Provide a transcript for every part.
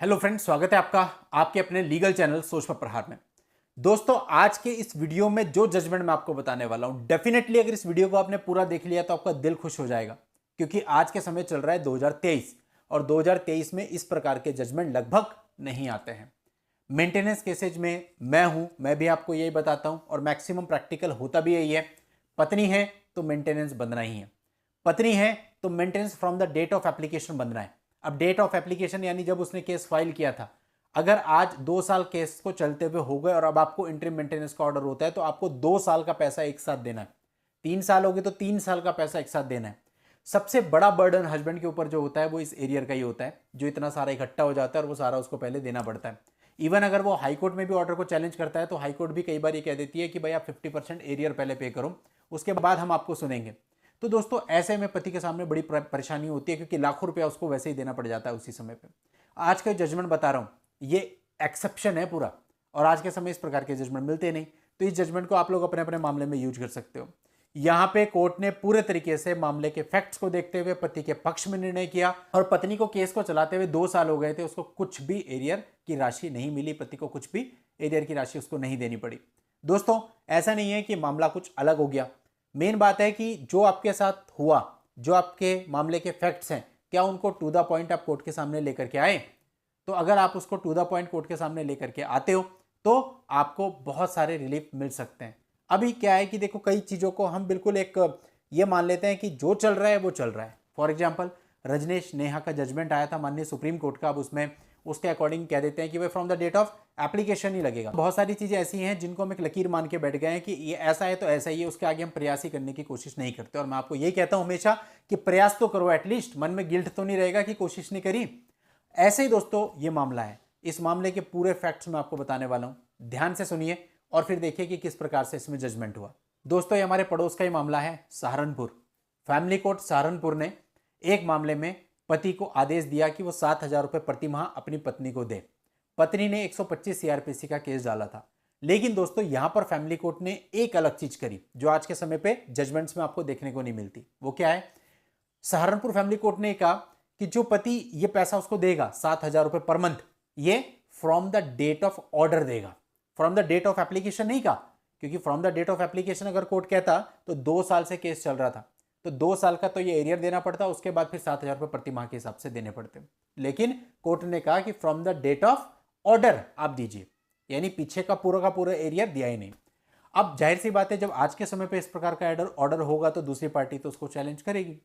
Hello friends, स्वागत है आपका आपके अपने लीगल चैनल सोच पर प्रहार में। दोस्तों, आज के इस वीडियो में जो जजमेंट मैं आपको बताने वाला हूं, डेफिनेटली अगर इस वीडियो को आपने पूरा देख लिया तो आपका दिल खुश हो जाएगा, क्योंकि आज के समय चल रहा है 2023 और 2023 में इस प्रकार के जजमेंट लगभग नहीं आते हैं। मेंटेनेंस केसेज में मैं भी आपको यही बताता हूं और मैक्सिमम प्रैक्टिकल होता भी यही है। पत्नी है तो मेंटेनेंस बंधना ही है, पत्नी है तो maintenance from the date of application बंधना है। अब डेट ऑफ एप्लीकेशन यानी जब उसने केस फाइल किया था, अगर आज 2 साल केस को चलते हुए हो गए और अब आपको इंटरिम मेंटेनेंस का ऑर्डर होता है तो आपको 2 साल का पैसा एक साथ देना है। 3 साल हो गए तो 3 साल का पैसा एक साथ देना है। सबसे बड़ा बर्डन हस्बैंड के ऊपर जो होता है वो इस एरियर का ही होता है, जो इतना सारा इकट्ठा हो जाता है और वो सारा उसको पहले देना पड़ता है। इवन अगर वो हाईकोर्ट में भी ऑर्डर को चैलेंज करता है तो हाईकोर्ट भी कई बार ये कह देती है कि भाई आप 50% एरियर पहले पे करो, उसके बाद हम आपको सुनेंगे। तो दोस्तों, ऐसे में पति के सामने बड़ी परेशानी होती है, क्योंकि लाखों रुपया उसको वैसे ही देना पड़ जाता है उसी समय पे। आज का जजमेंट बता रहा हूं ये एक्सेप्शन है पूरा, और आज के समय इस प्रकार के जजमेंट मिलते नहीं। तो इस जजमेंट को आप लोग अपने अपने मामले में यूज कर सकते हो। यहां पे कोर्ट ने पूरे तरीके से मामले के फैक्ट्स को देखते हुए पति के पक्ष में निर्णय किया, और पत्नी को केस को चलाते हुए 2 साल हो गए थे, उसको कुछ भी एरियर की राशि नहीं मिली, पति को कुछ भी एरियर की राशि उसको नहीं देनी पड़ी। दोस्तों, ऐसा नहीं है कि मामला कुछ अलग हो गया। मेन बात है कि जो आपके साथ हुआ, जो आपके मामले के फैक्ट्स हैं, क्या उनको टू द पॉइंट आप कोर्ट के सामने लेकर के आए? तो अगर आप उसको टू द पॉइंट कोर्ट के सामने लेकर के आते हो तो आपको बहुत सारे रिलीफ मिल सकते हैं। अभी क्या है कि देखो, कई चीज़ों को हम बिल्कुल एक ये मान लेते हैं कि जो चल रहा है वो चल रहा है। फॉर एग्जाम्पल, रजनीश नेहा का जजमेंट आया था माननीय सुप्रीम कोर्ट का, अब उसमें उसके अकॉर्डिंग कह देते हैं कि भाई from the date of application ही लगेगा। बहुत सारी चीज़ें ऐसी हैं जिनको हम एक लकीर मान के बैठ गए हैं कि ये ऐसा है तो ऐसा ही है, उसके आगे हम प्रयास ही करने की कोशिश नहीं करते। और मैं आपको यही कहता हूं हमेशा कि प्रयास तो करो, एटलीस्ट मन में गिल्ट तो नहीं रहेगा कि कोशिश नहीं करी। ऐसे ही दोस्तों ये मामला है, इस मामले के पूरे फैक्ट्स मैं आपको बताने वाला हूं, ध्यान से सुनिए और फिर देखिए कि किस प्रकार से इसमें जजमेंट हुआ। दोस्तों, ये हमारे पड़ोस का ही मामला है, सहारनपुर। फैमिली कोर्ट सहारनपुर ने एक मामले में पति को आदेश दिया कि वो 7,000 रुपये प्रति माह अपनी पत्नी को दे। पत्नी ने 125 सीआरपीसी का केस डाला था। लेकिन दोस्तों, यहां पर फैमिली कोर्ट ने एक अलग चीज करी जो आज के समय पे जजमेंट्स में आपको देखने को नहीं मिलती। वो क्या है? सहारनपुर फैमिली कोर्ट ने कहा कि जो पति ये पैसा उसको देगा 7,000 रुपये पर मंथ, ये from the date of order देगा, from the date of application नहीं कहा। क्योंकि from the date of application अगर कोर्ट कहता तो 2 साल से केस चल रहा था, तो 2 साल का तो ये एरियर देना पड़ता, उसके बाद फिर 7,000 रुपये प्रति माह के हिसाब से देने पड़ते। लेकिन कोर्ट ने कहा कि from the date of order आप दीजिए, यानी पीछे का पूरा एरियर दिया ही नहीं। अब जाहिर सी बात है, जब आज के समय पे इस प्रकार का ऑर्डर होगा तो दूसरी पार्टी तो उसको चैलेंज करेगी।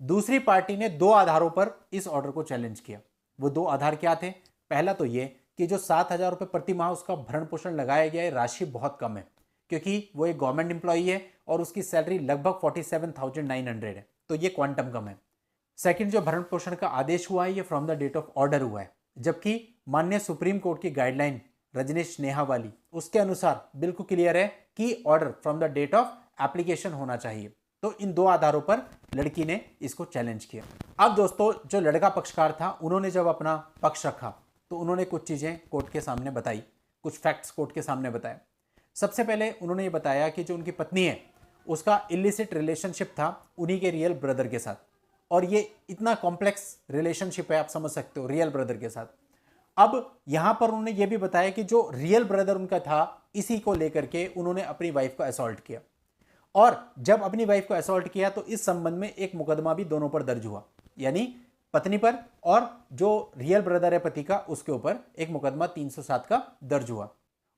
दूसरी पार्टी ने 2 आधारों पर इस ऑर्डर को चैलेंज किया। वो 2 आधार क्या थे? पहला तो ये कि जो 7,000 रुपये प्रति माह उसका भरण पोषण लगाया गया है, राशि बहुत कम है, क्योंकि वो एक गवर्नमेंट एम्प्लॉई है और उसकी सैलरी लगभग 47,900 है, तो ये क्वांटम कम है। सेकंड, जो भरण पोषण का आदेश हुआ है ये from the date of order हुआ है, जबकि माननीय सुप्रीम कोर्ट की गाइडलाइन रजनीश नेहा वाली, उसके अनुसार बिल्कुल क्लियर है कि order from the date of application होना चाहिए। तो इन 2 आधारों पर लड़की ने इसको चैलेंज किया। अब दोस्तों, जो लड़का पक्षकार था, उन्होंने जब अपना पक्ष रखा तो उन्होंने कुछ चीजें कोर्ट के सामने बताई, कुछ फैक्ट्स कोर्ट के सामने बताए। सबसे पहले उन्होंने ये बताया कि जो उनकी पत्नी है उसका इलिसिट रिलेशनशिप था उन्हीं के रियल ब्रदर के साथ, और ये इतना कॉम्प्लेक्स रिलेशनशिप है, आप समझ सकते हो, रियल ब्रदर के साथ। अब यहां पर उन्होंने ये भी बताया कि जो रियल ब्रदर उनका था, इसी को लेकर के उन्होंने अपनी वाइफ को असॉल्ट किया, और जब अपनी वाइफ को असॉल्ट किया तो इस संबंध में एक मुकदमा भी दोनों पर दर्ज हुआ, यानी पत्नी पर और जो रियल ब्रदर है पति का, उसके ऊपर एक मुकदमा 307 का दर्ज हुआ।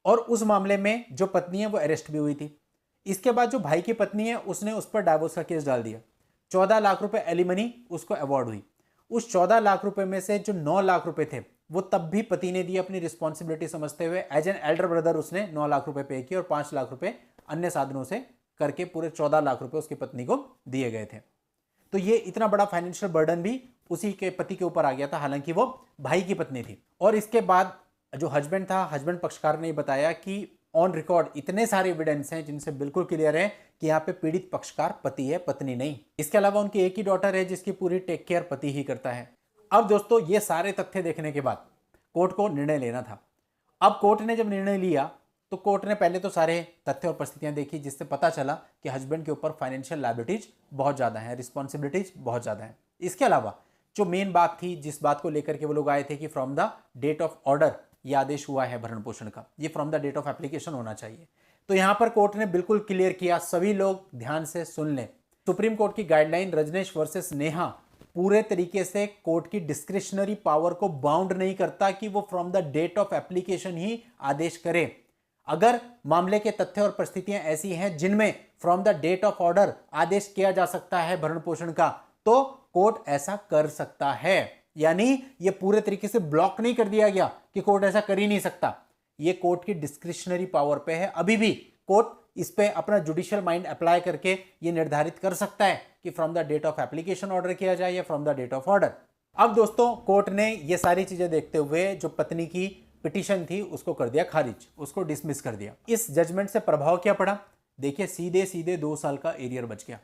और उस मामले में जो पत्नी है वो अरेस्ट भी हुई थी। इसके बाद जो भाई की पत्नी है उसने उस पर डाइवोर्स का केस डाल दिया। 14 लाख रुपए एलिमनी उसको अवार्ड हुई। उस 14 लाख रुपए में से जो 9 लाख रुपए थे वो तब भी पति ने दिए, अपनी रिस्पॉन्सिबिलिटी समझते हुए। एज एन एल्डर ब्रदर उसने 9 लाख रुपए पे किए और 5 लाख रुपए अन्य साधनों से करके पूरे 14 लाख रुपए उसकी पत्नी को दिए गए थे। तो ये इतना बड़ा फाइनेंशियल बर्डन भी उसी के पति के ऊपर आ गया था, हालांकि वो भाई की पत्नी थी। और इसके बाद जो हस्बैंड था, हस्बैंड पक्षकार ने बताया कि ऑन रिकॉर्ड इतने सारे एविडेंस हैं जिनसे बिल्कुल क्लियर है कि यहाँ पे पीड़ित पक्षकार पति है, पत्नी नहीं। इसके अलावा उनकी एक ही डॉटर है जिसकी पूरी टेक केयर पति ही करता है। अब दोस्तों, ये सारे तथ्य देखने के बाद कोर्ट को निर्णय लेना था। अब कोर्ट ने जब निर्णय लिया तो कोर्ट ने पहले तो सारे तथ्य और परिस्थितियां देखी, जिससे पता चला कि हस्बैंड के ऊपर फाइनेंशियल लायबिलिटीज बहुत ज्यादा है, रिस्पॉन्सिबिलिटीज बहुत ज्यादा है। इसके अलावा जो मेन बात थी, जिस बात को लेकर के वो लोग आए थे कि from the date of order ये आदेश हुआ है भरण पोषण का, ये from the date of application होना चाहिए। तो यहां पर कोर्ट ने बिल्कुल क्लियर किया, सभी लोग ध्यान से सुन लें। सुप्रीम कोर्ट की गाइडलाइन रजनेश वर्सेस नेहा पूरे तरीके से कोर्ट की डिस्क्रिशनरी पावर को बाउंड नहीं करता कि वो from the date of application ही आदेश करे। अगर मामले के तथ्य और परिस्थितियां ऐसी हैं जिनमें from the date of order आदेश किया जा सकता है भरण पोषण का, तो कोर्ट ऐसा कर सकता है। यानी ये पूरे तरीके से ब्लॉक नहीं कर दिया गया कि कोर्ट ऐसा कर ही नहीं सकता। ये कोर्ट की डिस्क्रिशनरी पावर पे है। अभी भी कोर्ट इस पे अपना जुडिशियल माइंड अप्लाई करके ये निर्धारित कर सकता है कि from the date of application order किया जाए या from the date of order. अब दोस्तों कोर्ट ने ये सारी चीजें देखते हुए जो पत्नी की पिटीशन थी उसको कर दिया खारिज, उसको डिसमिस कर दिया। इस जजमेंट से प्रभाव क्या पड़ा? देखिए, सीधे सीधे 2 साल का एरियर बच गया।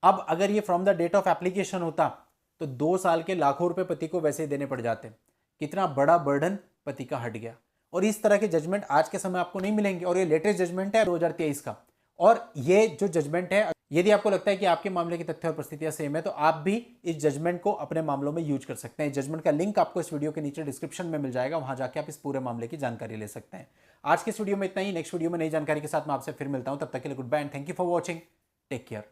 अब अगर ये from the date of application होता तो 2 साल के लाखों रुपए पति को वैसे ही देने पड़ जाते। कितना बड़ा बर्डन पति का हट गया। और इस तरह के जजमेंट आज के समय आपको नहीं मिलेंगे, और ये लेटेस्ट जजमेंट है 2023 का। और ये जो जजमेंट है, यदि आपको लगता है कि आपके मामले की तथ्य और परिस्थितियां सेम है, तो आप भी इस जजमेंट को अपने मामलों में यूज कर सकते हैं। जजमेंट का लिंक आपको इस वीडियो के नीचे डिस्क्रिप्शन में मिल जाएगा, वहां जाके आप इस पूरे मामले की जानकारी ले सकते हैं। आज के इस वीडियो में इतना ही। नेक्स्ट वीडियो में नई जानकारी के साथ मैं आपसे फिर मिलता हूं। तब तक के लिए good bye and thank you for watching. Take care.